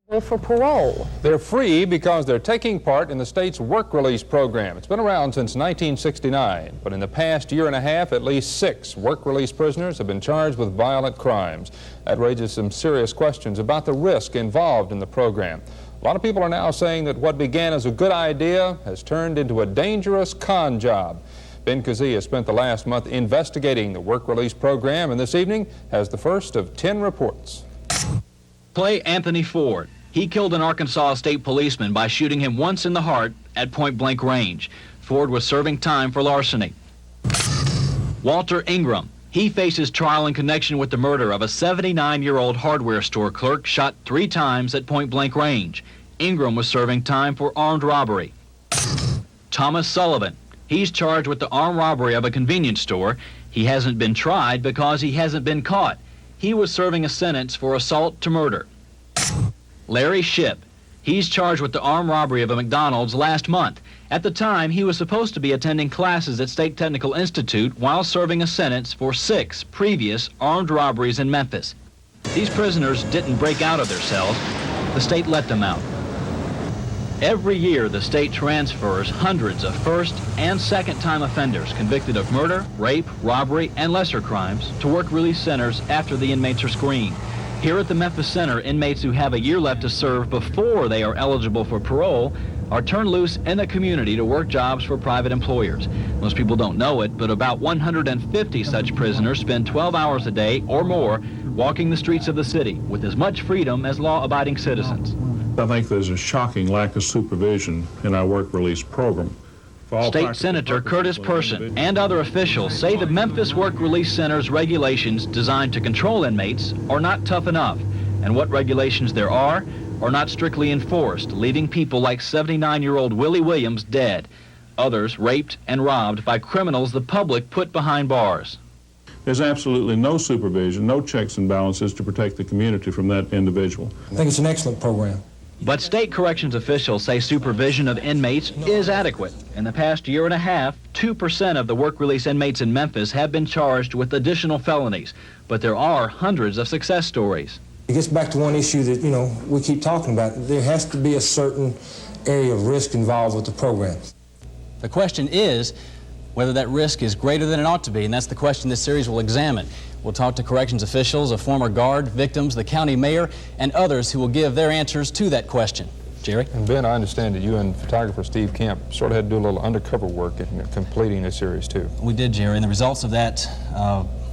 For parole. They're free because they're taking part in the state's work release program. It's been around since 1969, but in the past year and a half, at least 6 work release prisoners have been charged with violent crimes. That raises some serious questions about the risk involved in the program. A lot of people are now saying that what began as a good idea has turned into a dangerous con job. Ben Kazee has spent the last month investigating the work release program, and this evening has the first of 10 reports. Clay Anthony Ford. He killed an Arkansas state policeman by shooting him once in the heart at point-blank range. Ford was serving time for larceny. Walter Ingram. He faces trial in connection with the murder of a 79-year-old hardware store clerk shot 3 times at point-blank range. Ingram was serving time for armed robbery. Thomas Sullivan. He's charged with the armed robbery of a convenience store. He hasn't been tried because he hasn't been caught. He was serving a sentence for assault to murder. Larry Shipp. He's charged with the armed robbery of a McDonald's last month. At the time, he was supposed to be attending classes at State Technical Institute while serving a sentence for 6 previous armed robberies in Memphis. These prisoners didn't break out of their cells. The state let them out. Every year, the state transfers hundreds of first and second-time offenders convicted of murder, rape, robbery, and lesser crimes to work release centers after the inmates are screened. Here at the Memphis Center, inmates who have a year left to serve before they are eligible for parole are turned loose in the community to work jobs for private employers. Most people don't know it, but about 150 such prisoners spend 12 hours a day or more walking the streets of the city with as much freedom as law-abiding citizens. I think there's a shocking lack of supervision in our work release program. State Senator Curtis Person and other officials say the Memphis Work Release Center's regulations designed to control inmates are not tough enough, and what regulations there are not strictly enforced, leaving people like 79-year-old Willie Williams dead, others raped and robbed by criminals the public put behind bars. There's absolutely no supervision, no checks and balances to protect the community from that individual. I think it's an excellent program. But state corrections officials say supervision of inmates is adequate. In the past year and a half, 2% of the work release inmates in Memphis have been charged with additional felonies. But there are hundreds of success stories. It gets back to one issue that, we keep talking about. There has to be a certain area of risk involved with the program. The question is whether that risk is greater than it ought to be, and that's the question this series will examine. We'll talk to corrections officials, a former guard, victims, the county mayor, and others who will give their answers to that question. Jerry? And Ben, I understand that you and photographer Steve Kemp sort of had to do a little undercover work in completing this series, too. We did, Jerry, and the results of that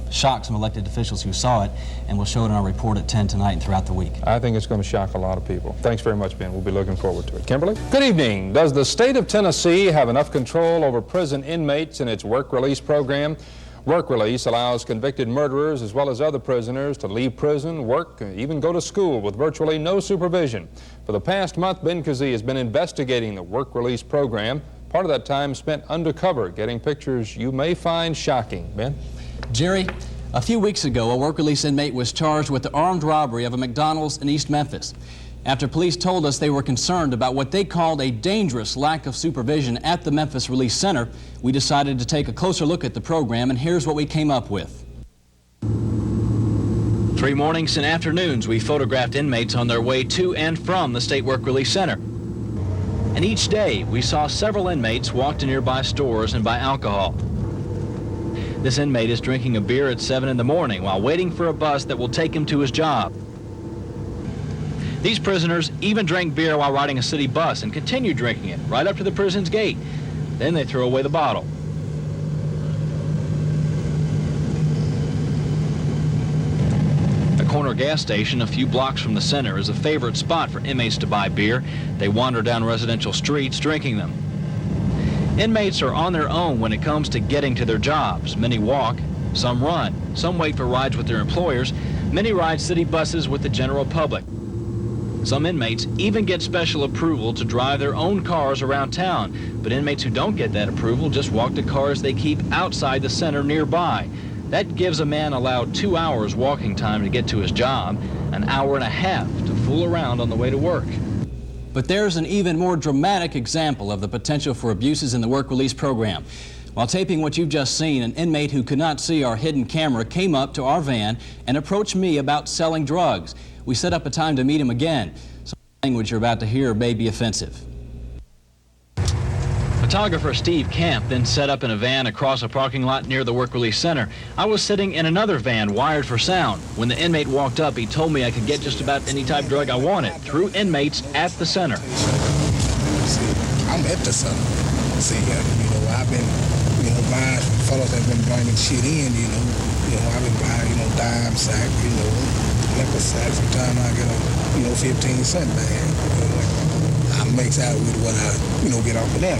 shocked some elected officials who saw it, and we'll show it in our report at 10 tonight and throughout the week. I think it's going to shock a lot of people. Thanks very much, Ben. We'll be looking forward to it. Kimberly? Good evening. Does the state of Tennessee have enough control over prison inmates in its work release program? Work release allows convicted murderers as well as other prisoners to leave prison, work, even go to school with virtually no supervision. For the past month, Ben Kazee has been investigating the work release program. Part of that time spent undercover, getting pictures you may find shocking. Ben? Jerry, a few weeks ago, a work release inmate was charged with the armed robbery of a McDonald's in East Memphis. After police told us they were concerned about what they called a dangerous lack of supervision at the Memphis Release Center, we decided to take a closer look at the program, and here's what we came up with. 3 mornings and afternoons, we photographed inmates on their way to and from the State Work Release Center. And each day, we saw several inmates walk to nearby stores and buy alcohol. This inmate is drinking a beer at 7 in the morning while waiting for a bus that will take him to his job. These prisoners even drank beer while riding a city bus and continue drinking it right up to the prison's gate. Then they throw away the bottle. A corner gas station a few blocks from the center is a favorite spot for inmates to buy beer. They wander down residential streets drinking them. Inmates are on their own when it comes to getting to their jobs. Many walk, some run, some wait for rides with their employers. Many ride city buses with the general public. Some inmates even get special approval to drive their own cars around town, but inmates who don't get that approval just walk to cars they keep outside the center nearby. That gives a man allowed 2 hours walking time to get to his job, an hour and a half to fool around on the way to work. But there's an even more dramatic example of the potential for abuses in the work release program. While taping what you've just seen, an inmate who could not see our hidden camera came up to our van and approached me about selling drugs. We set up a time to meet him again. Language you're about to hear may be offensive. Photographer Steve Camp then set up in a van across a parking lot near the Work Release Center. I was sitting in another van wired for sound. When the inmate walked up, he told me I could get just about any type of drug I wanted through inmates at the center. See, I'm at the center. See, I've been, buying from fellas that been bringing shit in, I've been buying, dime sack, liquor sack. Sometimes I get a, 15-cent bag. I mix out with what I, get off of them.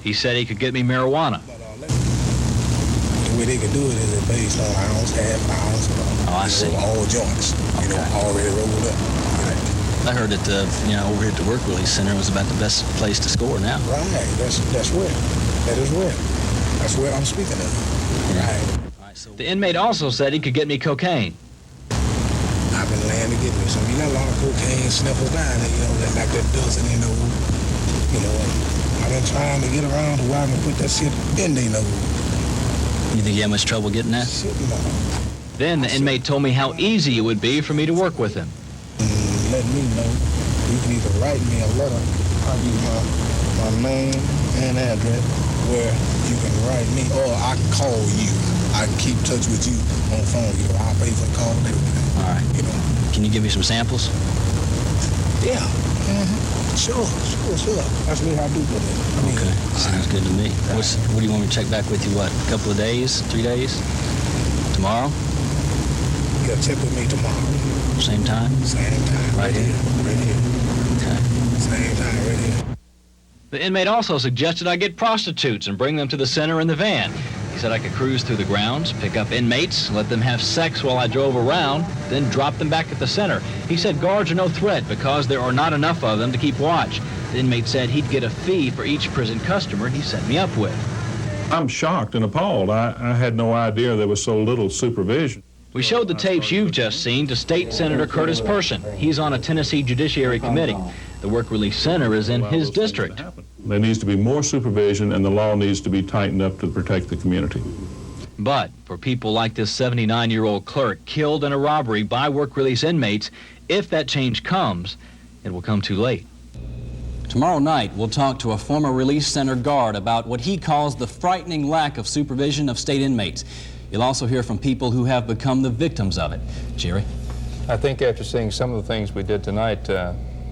He said he could get me marijuana. The way they could do it is based on ounce, half ounce, I see. All joints, already rolled up. I heard that, over here at the Work Release Center was about the best place to score now. Right, that's where. That is where. That's where I'm speaking of. Right. The inmate also said he could get me cocaine. I've been laying to get me some. You got a lot of cocaine sniffers down there, that like that dozen in the I've been trying to get around to where I can put that shit in there, You think you had much trouble getting that? Shit, no. Then the inmate told me how easy it would be for me to work with him. Let me know. You can either write me a letter. I'll give you my name and address where you can write me, or I can call you. I can keep touch with you on the phone. I'll pay for the call and everything. All right. Can you give me some samples? Yeah. Sure. That's me how I do it. Okay. Sounds good to me. What do you want me to check back with you, what, a couple of days, 3 days? Tomorrow? You gotta check with me tomorrow. Same time? Same time. Right here? Right here. Okay. Same time, right here. The inmate also suggested I get prostitutes and bring them to the center in the van. He said I could cruise through the grounds, pick up inmates, let them have sex while I drove around, then drop them back at the center. He said guards are no threat because there are not enough of them to keep watch. The inmate said he'd get a fee for each prison customer he set me up with. I'm shocked and appalled. I had no idea there was so little supervision. We showed the tapes you've just seen to State Senator Curtis Person. He's on a Tennessee Judiciary Committee. The Work Release Center is in his district. There needs to be more supervision, and the law needs to be tightened up to protect the community. But for people like this 79-year-old clerk killed in a robbery by work release inmates, if that change comes, it will come too late. Tomorrow night, we'll talk to a former release center guard about what he calls the frightening lack of supervision of state inmates. You'll also hear from people who have become the victims of it. Jerry? I think after seeing some of the things we did tonight,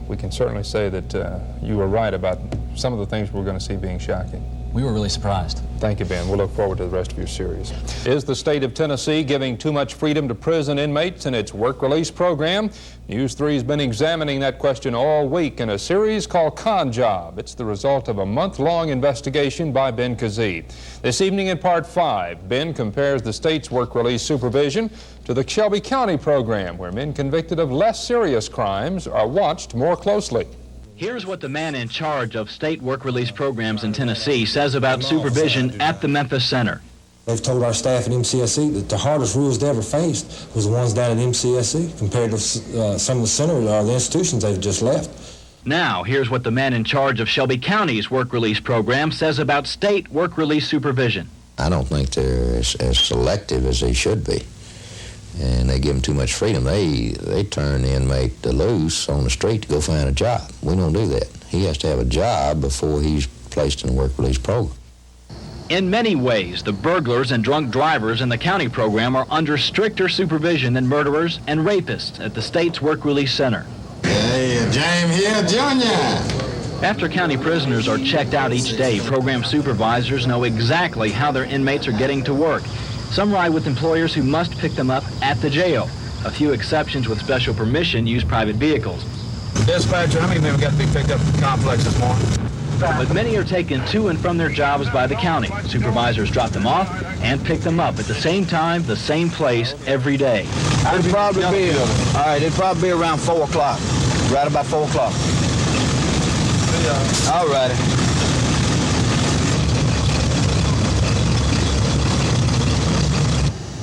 we can certainly say that you were right about some of the things we're going to see being shocking. We were really surprised. Thank you, Ben. We'll look forward to the rest of your series. Is the state of Tennessee giving too much freedom to prison inmates in its work release program? News 3 has been examining that question all week in a series called Con Job. It's the result of a month-long investigation by Ben Kazee. This evening in Part 5, Ben compares the state's work release supervision to the Shelby County program, where men convicted of less serious crimes are watched more closely. Here's what the man in charge of state work release programs in Tennessee says about supervision at the Memphis Center. They've told our staff at MCSE that the hardest rules they ever faced was the ones down at MCSE compared to some of the centers or the institutions they've just left. Now, here's what the man in charge of Shelby County's work release program says about state work release supervision. I don't think they're as selective as they should be. And they give them too much freedom. They turn the inmate loose on the street to go find a job. We don't do that. He has to have a job before he's placed in a work release program. In many ways, the burglars and drunk drivers in the county program are under stricter supervision than murderers and rapists at the state's work release center. Hey, James here, Junior. After county prisoners are checked out each day, program supervisors know exactly how their inmates are getting to work. Some ride with employers who must pick them up at the jail. A few exceptions with special permission use private vehicles. Dispatcher, how many men got to be picked up at the complex this morning? But many are taken to and from their jobs by the county. Supervisors drop them off and pick them up at the same time, the same place, every day. It'd probably be around 4 o'clock. Right about 4 o'clock. All righty.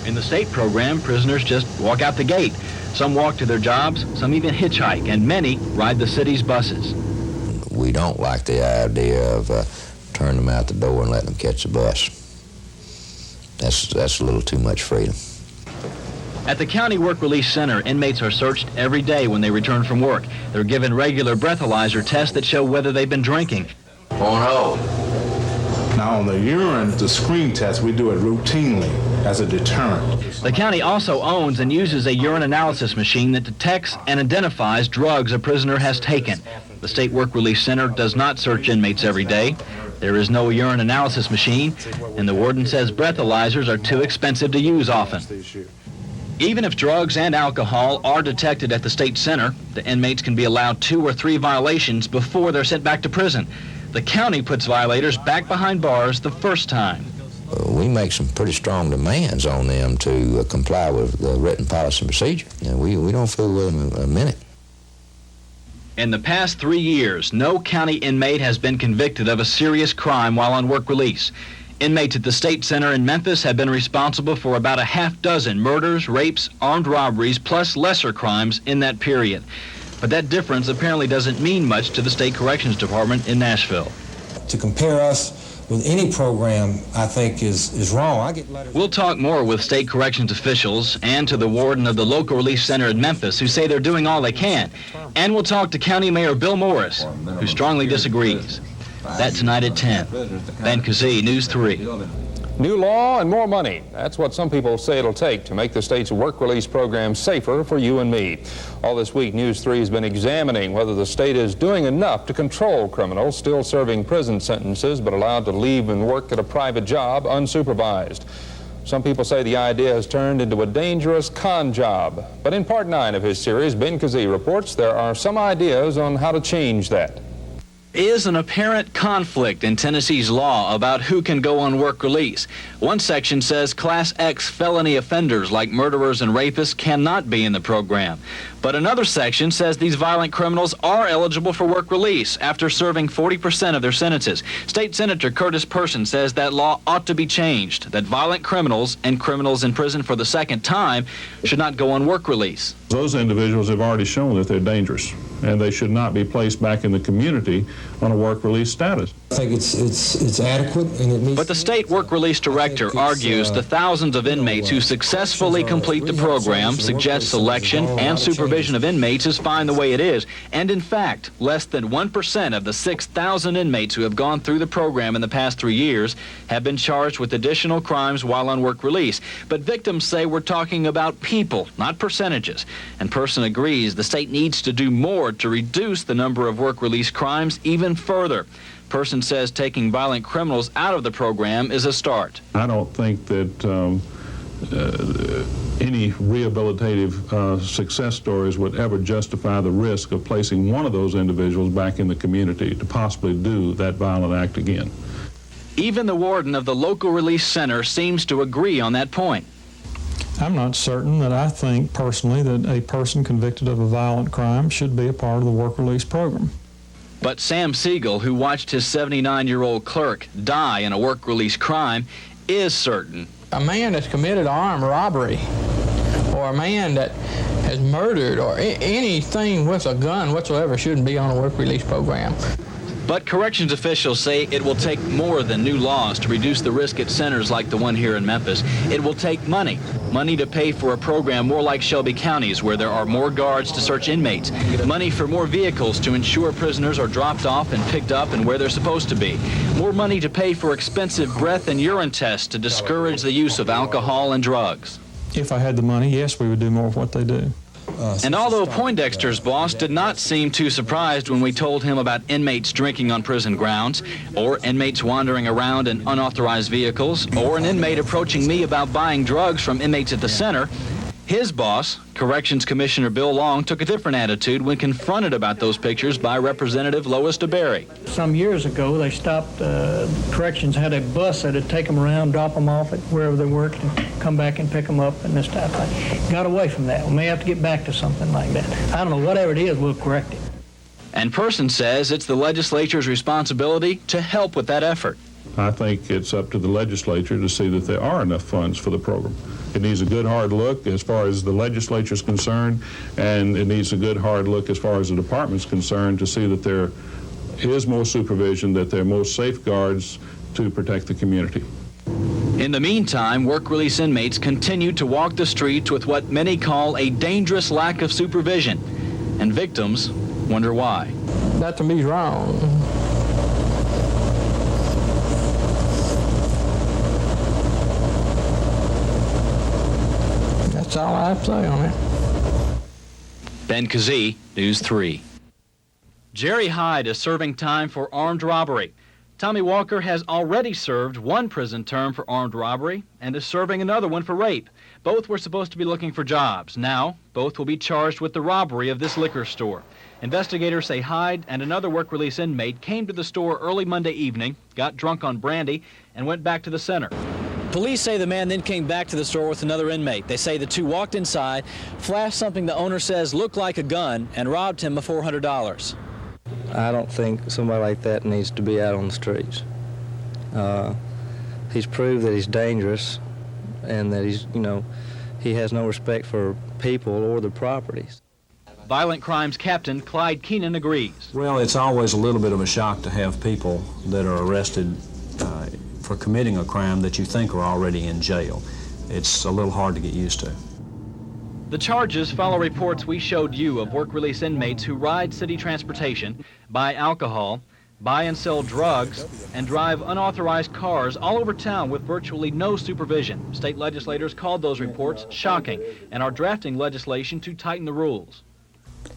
In the state program, prisoners just walk out the gate. Some walk to their jobs, some even hitchhike, and many ride the city's buses. We don't like the idea of turning them out the door and letting them catch the bus. That's a little too much freedom. At the County Work Release Center, inmates are searched every day when they return from work. They're given regular breathalyzer tests that show whether they've been drinking. On hold. Now, on the urine, the screen test, we do it routinely as a deterrent. The county also owns and uses a urine analysis machine that detects and identifies drugs a prisoner has taken. The State Work Release Center does not search inmates every day. There is no urine analysis machine, and the warden says breathalyzers are too expensive to use often. Even if drugs and alcohol are detected at the state center, the inmates can be allowed 2 or 3 violations before they're sent back to prison. The county puts violators back behind bars the first time. We make some pretty strong demands on them to comply with the written policy and procedure. And we don't fool with them a minute. In the past 3 years, no county inmate has been convicted of a serious crime while on work release. Inmates at the State Center in Memphis have been responsible for about a half-dozen murders, rapes, armed robberies, plus lesser crimes in that period. But that difference apparently doesn't mean much to the State Corrections Department in Nashville. To compare us with any program, I think, is wrong. I get letters. We'll talk more with state corrections officials and to the warden of the local release center in Memphis, who say they're doing all they can. And we'll talk to County Mayor Bill Morris, who strongly disagrees. That tonight at 10. Ben Kazee, News 3. New law and more money. That's what some people say it'll take to make the state's work release program safer for you and me. All this week, News 3 has been examining whether the state is doing enough to control criminals still serving prison sentences but allowed to leave and work at a private job unsupervised. Some people say the idea has turned into a dangerous con job. But in part 9 of his series, Ben Kazee reports there are some ideas on how to change that. Is an apparent conflict in Tennessee's law about who can go on work release. One section says Class X felony offenders like murderers and rapists cannot be in the program. But another section says these violent criminals are eligible for work release after serving 40% of their sentences. State Senator Curtis Person says that law ought to be changed, that violent criminals and criminals in prison for the second time should not go on work release. Those individuals have already shown that they're dangerous, and they should not be placed back in the community on a work release status. I think it's adequate, and it meets. But the state work release director argues the thousands of inmates who successfully complete the program suggest selection and supervision of inmates is fine the way it is. And in fact, less than 1% of the 6,000 inmates who have gone through the program in the past 3 years have been charged with additional crimes while on work release. But victims say we're talking about people, not percentages. And Person agrees the state needs to do more to reduce the number of work release crimes even further. Person says taking violent criminals out of the program is a start. I don't think that any rehabilitative success stories would ever justify the risk of placing one of those individuals back in the community to possibly do that violent act again. Even the warden of the local release center seems to agree on that point. I'm not certain that I think personally that a person convicted of a violent crime should be a part of the work release program. But Sam Siegel, who watched his 79-year-old clerk die in a work release crime, is certain. A man that's committed armed robbery, or a man that has murdered, or anything with a gun whatsoever shouldn't be on a work release program. But corrections officials say it will take more than new laws to reduce the risk at centers like the one here in Memphis. It will take money to pay for a program more like Shelby County's, where there are more guards to search inmates, money for more vehicles to ensure prisoners are dropped off and picked up and where they're supposed to be, more money to pay for expensive breath and urine tests to discourage the use of alcohol and drugs. If I had the money, yes, we would do more of what they do. And although Poindexter's boss did not seem too surprised when we told him about inmates drinking on prison grounds, or inmates wandering around in unauthorized vehicles, or an inmate approaching me about buying drugs from inmates at the center, his boss, Corrections Commissioner Bill Long, took a different attitude when confronted about those pictures by Representative Lois DeBerry. Some years ago, they stopped, Corrections had a bus that would take them around, drop them off at wherever they worked, and come back and pick them up and this type of thing. Got away from that. We may have to get back to something like that. I don't know, whatever it is, we'll correct it. And Person says it's the legislature's responsibility to help with that effort. I think it's up to the legislature to see that there are enough funds for the program. It needs a good hard look as far as the legislature is concerned, and it needs a good hard look as far as the department's concerned to see that there is more supervision, that there are more safeguards to protect the community. In the meantime, work release inmates continue to walk the streets with what many call a dangerous lack of supervision, and victims wonder why. That to me is wrong. That's all I have to say on it. Ben Kazee, News 3. Jerry Hyde is serving time for armed robbery. Tommy Walker has already served one prison term for armed robbery and is serving another one for rape. Both were supposed to be looking for jobs. Now, both will be charged with the robbery of this liquor store. Investigators say Hyde and another work release inmate came to the store early Monday evening, got drunk on brandy, and went back to the center. Police say the man then came back to the store with another inmate. They say the two walked inside, flashed something the owner says looked like a gun, and robbed him of $400. I don't think somebody like that needs to be out on the streets. He's proved that he's dangerous and that he has no respect for people or their properties. Violent crimes captain Clyde Keenan agrees. Well, it's always a little bit of a shock to have people that are arrested for committing a crime that you think are already in jail. It's a little hard to get used to. The charges follow reports we showed you of work release inmates who ride city transportation, buy alcohol, buy and sell drugs, and drive unauthorized cars all over town with virtually no supervision. State legislators called those reports shocking and are drafting legislation to tighten the rules.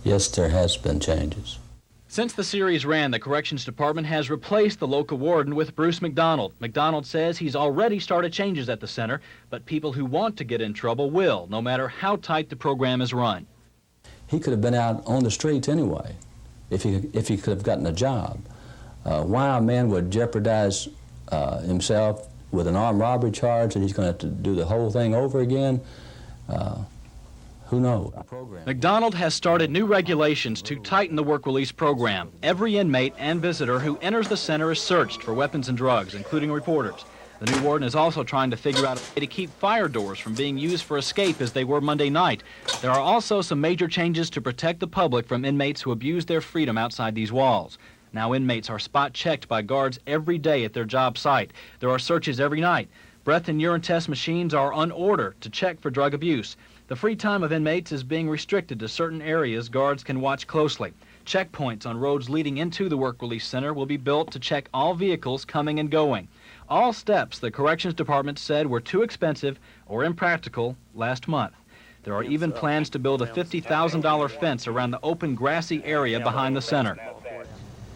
Yes, there has been changes. Since the series ran, the Corrections Department has replaced the local warden with Bruce McDonald. McDonald says he's already started changes at the center, but people who want to get in trouble will, no matter how tight the program is run. He could have been out on the streets anyway, if he could have gotten a job. Why a man would jeopardize himself with an armed robbery charge and he's going to have to do the whole thing over again, who knows? McDonald has started new regulations to tighten the work release program. Every inmate and visitor who enters the center is searched for weapons and drugs, including reporters. The new warden is also trying to figure out a way to keep fire doors from being used for escape as they were Monday night. There are also some major changes to protect the public from inmates who abuse their freedom outside these walls. Now inmates are spot checked by guards every day at their job site. There are searches every night. Breath and urine test machines are on order to check for drug abuse. The free time of inmates is being restricted to certain areas guards can watch closely. Checkpoints on roads leading into the work release center will be built to check all vehicles coming and going. All steps the Corrections Department said were too expensive or impractical last month. There are even plans to build a $50,000 fence around the open grassy area behind the center.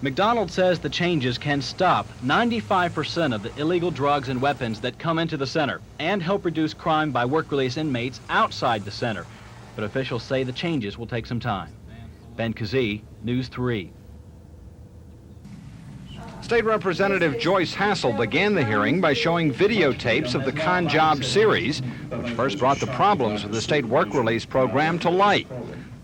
McDonald says the changes can stop 95% of the illegal drugs and weapons that come into the center and help reduce crime by work release inmates outside the center. But officials say the changes will take some time. Ben Kazee, News 3. State Representative Joyce Hassel began the hearing by showing videotapes of the Con Job series, which first brought the problems with the state work release program to light.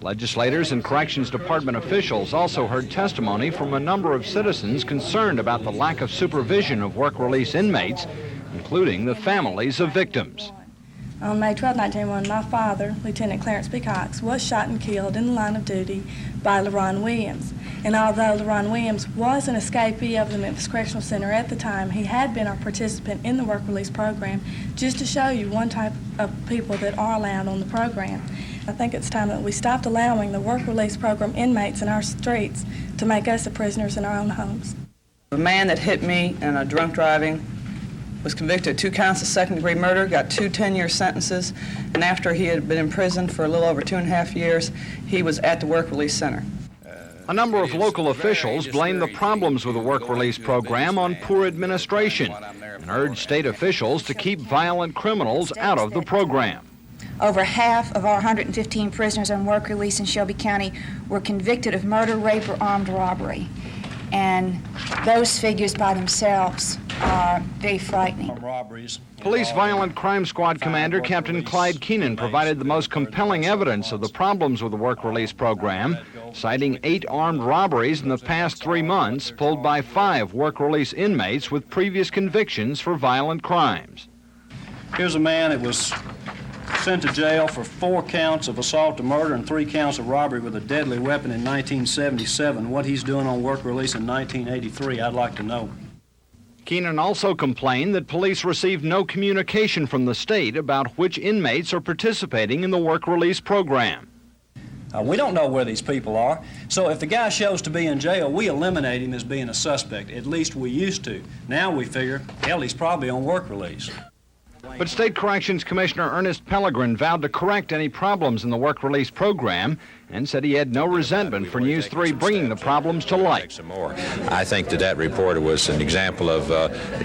Legislators and Corrections Department officials also heard testimony from a number of citizens concerned about the lack of supervision of work release inmates, including the families of victims. On May 12, 1901, my father, Lieutenant Clarence B. Cox, was shot and killed in the line of duty by LaRon Williams. And although LaRon Williams was an escapee of the Memphis Correctional Center at the time, he had been a participant in the work release program, just to show you one type of people that are allowed on the program. I think it's time that we stopped allowing the work release program inmates in our streets to make us the prisoners in our own homes. The man that hit me in a drunk driving was convicted of 2 counts of second-degree murder, got 2 10-year sentences, and after he had been in prison for a little over 2.5 years, he was at the work release center. A number of local officials blame the problems with the work release program on poor administration and urged state officials to keep violent criminals out of the program. Over half of our 115 prisoners on work release in Shelby County were convicted of murder, rape, or armed robbery. And those figures by themselves are very frightening. Police Violent Crime Squad Commander Captain Clyde Keenan provided the most compelling evidence of the problems with the work release program, citing 8 armed robberies in the past 3 months pulled by 5 work release inmates with previous convictions for violent crimes. Here's a man that was sent to jail for 4 counts of assault to murder and 3 counts of robbery with a deadly weapon in 1977. What he's doing on work release in 1983, I'd like to know. Keenan also complained that police received no communication from the state about which inmates are participating in the work release program. We don't know where these people are, so if the guy shows to be in jail, we eliminate him as being a suspect. At least we used to. Now we figure, hell, he's probably on work release. But State Corrections Commissioner Ernest Pellegrin vowed to correct any problems in the work release program and said he had no resentment for News 3 bringing the problems to light. I think that report was an example of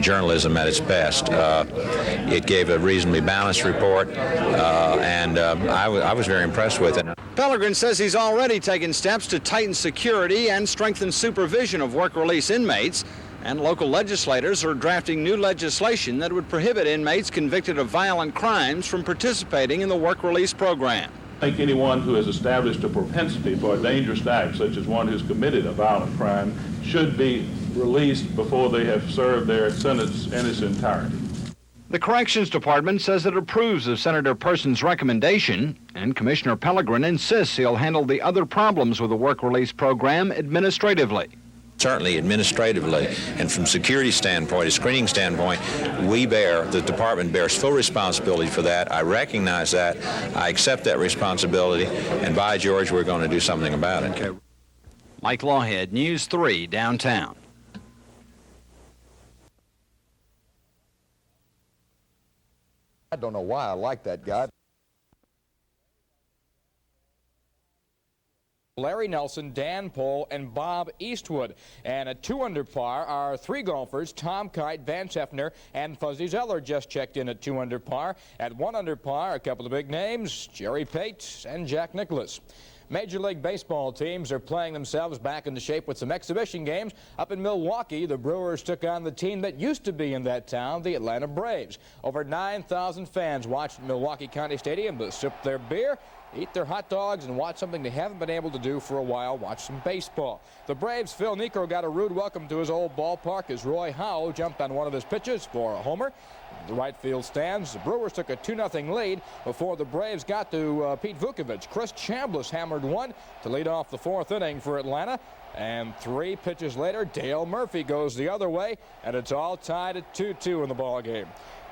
journalism at its best. It gave a reasonably balanced report, and I was very impressed with it. Pellegrin says he's already taken steps to tighten security and strengthen supervision of work release inmates, and local legislators are drafting new legislation that would prohibit inmates convicted of violent crimes from participating in the work release program. I think anyone who has established a propensity for a dangerous act, such as one who's committed a violent crime, should be released before they have served their sentence in its entirety. The Corrections Department says it approves of Senator Person's recommendation, and Commissioner Pellegrin insists he'll handle the other problems with the work release program administratively. Certainly administratively and from security standpoint, a screening standpoint, the department bears full responsibility for that. I recognize that. I accept that responsibility, and by George, we're going to do something about it. Okay. Mike Lawhead, News 3, downtown. I don't know why I like that guy. Larry Nelson, Dan Pohl, and Bob Eastwood. And at 2 under par are 3 golfers, Tom Kite, Vance Hefner, and Fuzzy Zeller just checked in at 2 under par. At 1 under par, a couple of big names, Jerry Pate and Jack Nicklaus. Major League Baseball teams are playing themselves back into shape with some exhibition games. Up in Milwaukee, the Brewers took on the team that used to be in that town, the Atlanta Braves. Over 9,000 fans watched at Milwaukee County Stadium to sip their beer, eat their hot dogs, and watch something they haven't been able to do for a while, watch some baseball. The Braves' Phil Niekro got a rude welcome to his old ballpark as Roy Howell jumped on one of his pitches for a homer. In the right field stands, the Brewers took a 2-0 lead before the Braves got to Pete Vukovich. Chris Chambliss hammered one to lead off the 4th inning for Atlanta. And 3 pitches later, Dale Murphy goes the other way, and it's all tied at 2-2 in the ballgame.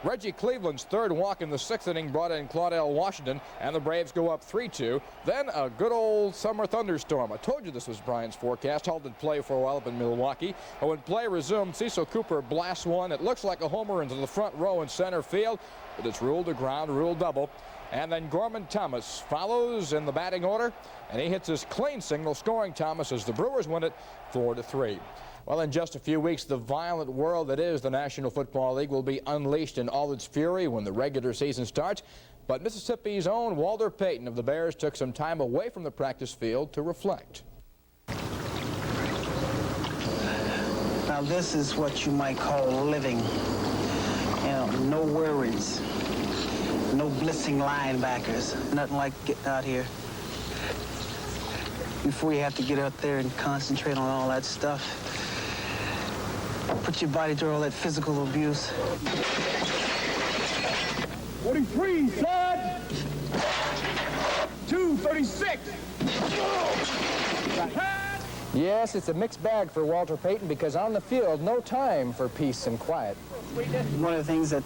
Reggie Cleveland's 3rd walk in the 6th inning brought in Claudell Washington, and the Braves go up 3-2. Then a good old summer thunderstorm. I told you this was Brian's forecast. Halted play for a while up in Milwaukee. But when play resumed, Cecil Cooper blasts one. It looks like a homer into the front row in center field, but it's ruled a ground rule double. And then Gorman Thomas follows in the batting order, and he hits his clean signal, scoring Thomas as the Brewers win it 4-3. Well, in just a few weeks, the violent world that is the National Football League will be unleashed in all its fury when the regular season starts. But Mississippi's own Walter Payton of the Bears took some time away from the practice field to reflect. Now, this is what you might call living. You know, no worries, no blitzing linebackers, nothing like getting out here before you have to get out there and concentrate on all that stuff. Put your body through all that physical abuse. 43, son! 236! Yes, it's a mixed bag for Walter Payton because on the field, no time for peace and quiet. One of the things that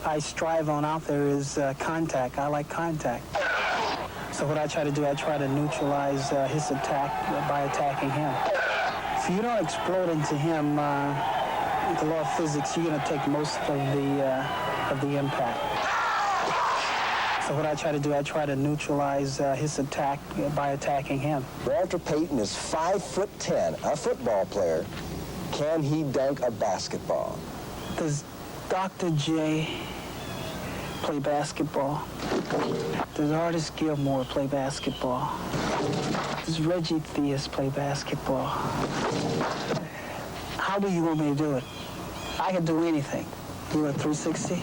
I strive on out there is contact. I like contact. So what I try to do, I try to neutralize his attack by attacking him. If you don't explode into him, the law of physics, you're going to take most of the impact. So what I try to do, I try to neutralize his attack by attacking him. Walter Payton is 5'10", a football player. Can he dunk a basketball? Does Dr. J play basketball? Does Artis Gilmore play basketball? Does Reggie Theus play basketball? How do you want me to do it? I can do anything. Do a 360,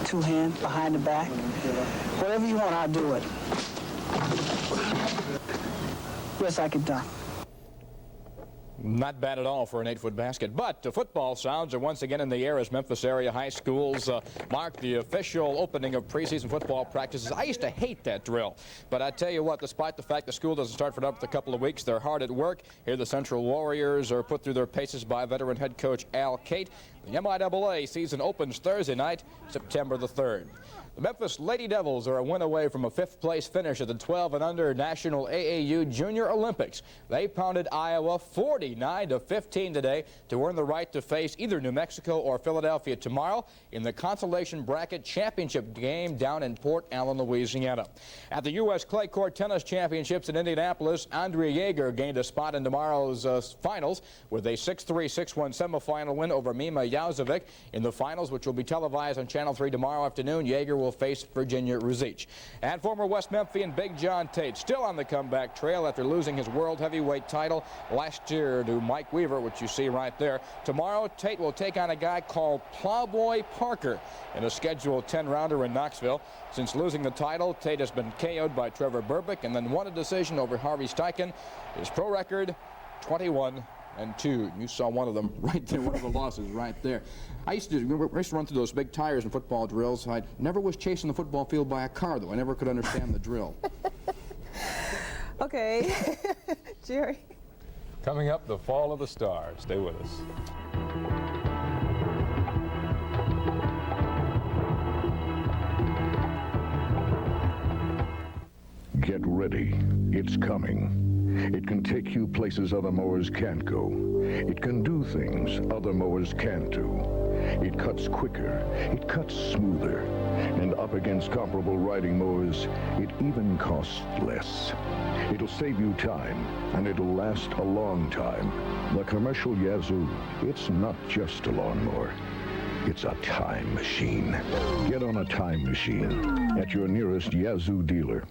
2-hand, behind the back. Whatever you want, I'll do it. Yes, I can dunk. Not bad at all for an 8-foot basket. But football sounds are once again in the air as Memphis area high schools mark the official opening of preseason football practices. I used to hate that drill, but I tell you what, despite the fact the school doesn't start for another couple of weeks, they're hard at work. Here the Central Warriors are put through their paces by veteran head coach Al Cate. The MIAA season opens Thursday night, September the 3rd. The Memphis Lady Devils are a win away from a 5th place finish at the 12 and under National AAU Junior Olympics. They pounded Iowa 49-15 today to earn the right to face either New Mexico or Philadelphia tomorrow in the Consolation Bracket Championship game down in Port Allen, Louisiana. At the U.S. Clay Court Tennis Championships in Indianapolis, Andrea Jaeger gained a spot in tomorrow's finals with a 6-3, 6-1 semifinal win over Mima Jauzovic. In the finals, which will be televised on Channel 3 tomorrow afternoon, Jaeger will face Virginia Ruzic. And former West Memphian Big John Tate still on the comeback trail after losing his world heavyweight title last year to Mike Weaver, which you see right there. Tomorrow, Tate will take on a guy called Plowboy Parker in a scheduled 10-rounder in Knoxville. Since losing the title, Tate has been KO'd by Trevor Burbick and then won a decision over Harvey Steichen. His pro record, 21-2. You saw one of them right there, one of the losses right there. I used to run through those big tires in football drills. I never was chasing the football field by a car, though. I never could understand the drill. Okay. Jerry. Coming up, the fall of the stars. Stay with us. Get ready. It's coming. It can take you places other mowers can't go. It can do things other mowers can't do. It cuts quicker. It cuts smoother. And up against comparable riding mowers, it even costs less. It'll save you time, and it'll last a long time. The commercial Yazoo, it's not just a lawnmower. It's a time machine. Get on a time machine at your nearest Yazoo dealer.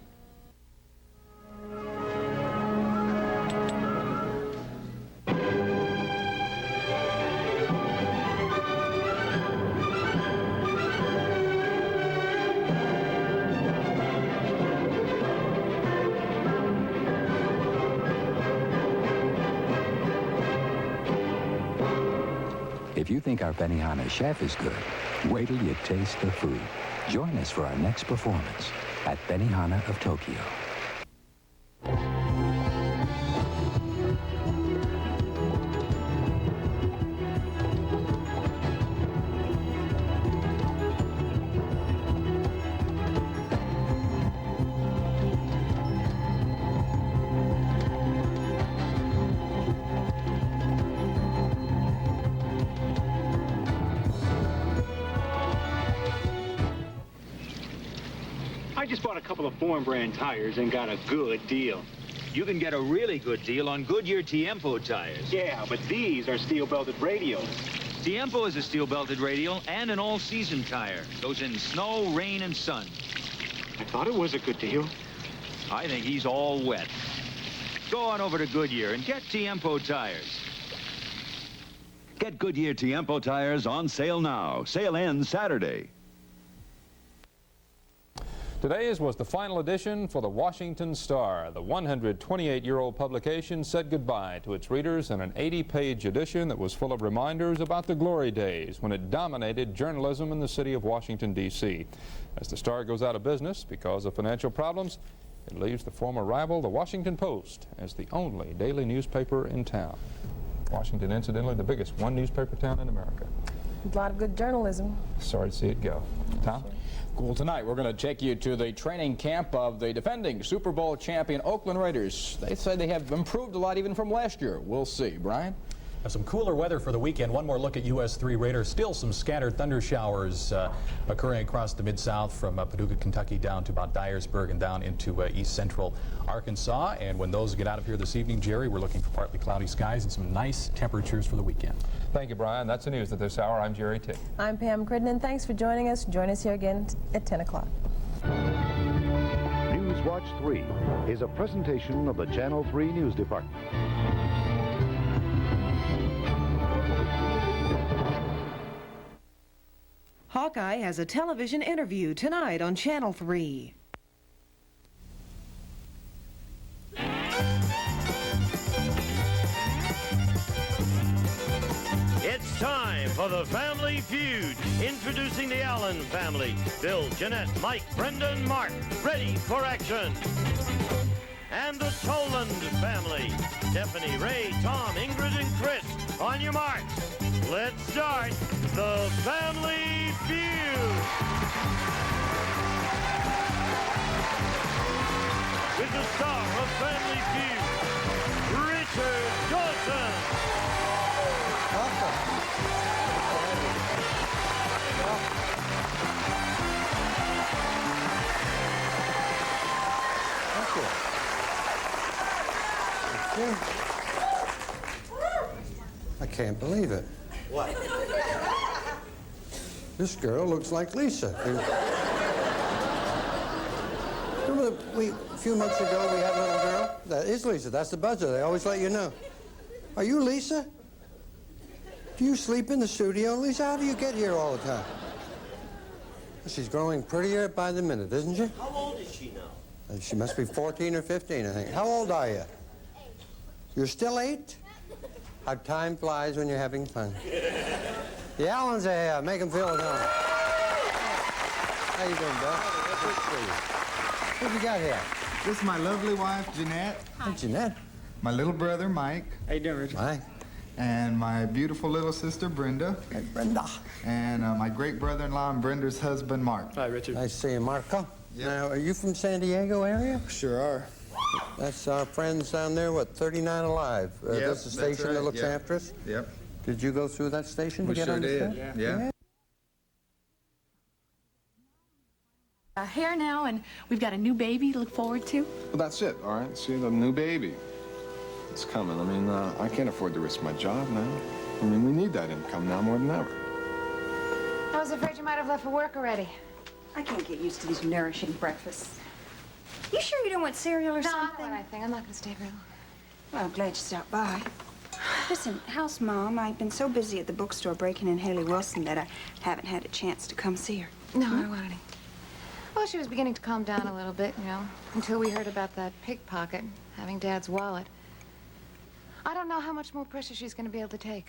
If you think our Benihana chef is good, wait till you taste the food. Join us for our next performance at Benihana of Tokyo. I just bought a couple of foreign brand tires and got a good deal. You can get a really good deal on Goodyear Tiempo tires. Yeah, but these are steel-belted radials. Tiempo is a steel-belted radial and an all-season tire. Goes in snow, rain, and sun. I thought it was a good deal. I think he's all wet. Go on over to Goodyear and get Tiempo tires. Get Goodyear Tiempo tires on sale now. Sale ends Saturday. Today's was the final edition for the Washington Star. The 128-year-old publication said goodbye to its readers in an 80-page edition that was full of reminders about the glory days when it dominated journalism in the city of Washington, D.C. As the Star goes out of business because of financial problems, it leaves the former rival, the Washington Post, as the only daily newspaper in town. Washington, incidentally, the biggest one newspaper town in America. A lot of good journalism. Sorry to see it go. Tom? Cool. Tonight, we're going to take you to the training camp of the defending Super Bowl champion Oakland Raiders. They say they have improved a lot even from last year. We'll see. Brian? Some cooler weather for the weekend. One more look at US 3 Raiders. Still some scattered thunder showers occurring across the Mid-South from Paducah, Kentucky down to about Dyersburg and down into east central Arkansas. And when those get out of here this evening, Jerry, we're looking for partly cloudy skies and some nice temperatures for the weekend. Thank you, Brian. That's the news at this hour. I'm Jerry Tick. I'm Pam Crittenden. Thanks for joining us. Join us here again at 10 o'clock. News Watch 3 is a presentation of the Channel 3 News Department. Hawkeye has a television interview tonight on Channel 3. time for the Family Feud. Introducing the Allen family. Bill, Jeanette, Mike, Brenda, and Mark. Ready for action. And the Toland family. Stephanie, Ray, Tom, Ingrid, and Chris. On your marks. Let's start the Family Feud. With the star of Family Feud, Richard Dawson. I can't believe it. What? This girl looks like Lisa. Remember a few months ago we had a little girl? That is Lisa. That's the buzzer. They always let you know. Are you Lisa? Do you sleep in the studio, Lisa? How do you get here all the time? She's growing prettier by the minute, isn't she? How old is she now? She must be 14 or 15, I think. How old are you? 8. You're still 8? How time flies when you're having fun. The Allens are here. Make them feel at home. How you doing, Bill? What you got here? This is my lovely wife, Jeanette. Hi, Jeanette. My little brother, Mike. How you doing, Richard? Hi. And my beautiful little sister, Brenda. Hey, Brenda. And my great brother-in-law and Brenda's husband, Mark. Hi, Richard. Nice to see you, Marco. Yep. Now, are you from San Diego area? Sure are. That's our friends down there, what, 39 Alive? Yep, That's the station right. that looks Yep. after us? Yep. Did you go through that station to We get sure on the did. show? Yeah. Here now, and we've got a new baby to look forward to. Well, that's it, all right? See, the new baby. It's coming. I mean, I can't afford to risk my job now. I mean, we need that income now more than ever. I was afraid you might have left for work already. I can't get used to these nourishing breakfasts. You sure you don't want cereal or something? No, I don't want anything. I'm not going to stay very long. Well, I'm glad you stopped by. Listen, house mom, I've been so busy at the bookstore breaking in Haley Wilson that I haven't had a chance to come see her. No, I don't want any. Well, she was beginning to calm down a little bit, you know, until we heard about that pickpocket having Dad's wallet. I don't know how much more pressure she's going to be able to take.